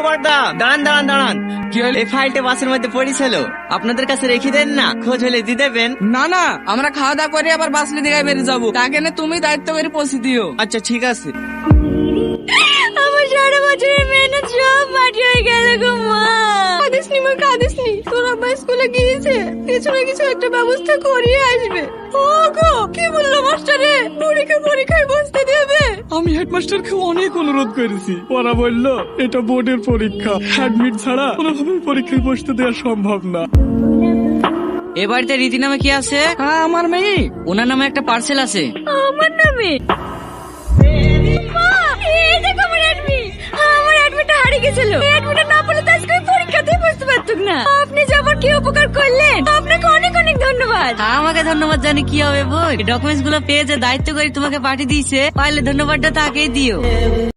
বড়দা, দাঁড়ান দাঁড়ান দাঁড়ান। কি হলো? এই ফাইলটা বাসের মধ্যে পড়েছিল, আপনাদের কাছে রেখে দেন না, খোঁজ হলে দিয়ে দেবেন। না না, আমরা খাওয়া দাওয়া করে আবার বাসলি দিঘায় বেরিয়ে যাবো, তাকে না তুমি দায়িত্ব করে পৌঁছে দিও। আচ্ছা ঠিক আছে। আমার 12 বছরের মেহনত সব মাটি হয়ে গেল গো মা। কাঁদিসনি মা, কাঁদিসনি। তোর আব্বা স্কুলে গিয়েছে, কিছু না কিছু একটা ব্যবস্থা করিয়ে আসবে। ও গো, কি বললো মাস্টারে? পরীক্ষায় বসতে দেবে? আমি হেডমাস্টারকে অনেক অনুরোধ করেছি, ওরা বললো এটা বোর্ডের পরীক্ষা, অ্যাডমিট ছাড়া কোনোভাবে পরীক্ষায় বসতে দেওয়া সম্ভব না। এ বাড়িতে রীতি নামে কি আছে? হ্যাঁ, আমার মেয়ে। ওনার নামে একটা পার্সেল আছে। আমার নামে? মা, এই দেখো আমার অ্যাডমিট। আমার অ্যাডমিটটা হারিয়ে গেছিল। অ্যাডমিটটা না পেলে তো আজকে আমি পরীক্ষাতেই বসতে পারতাম না। আপনি যে আমার কি উপকার করলেন, আপনাকে অনেক অনেক ধন্যবাদ। আমাকে ধন্যবাদ জানি কি হবে বোন? ডকুমেন্টস গুলো পেয়ে যে দায়িত্ব করে তোমাকে পাঠিয়ে দিয়েছে, পাইলে ধন্যবাদটা তাকেই দিও।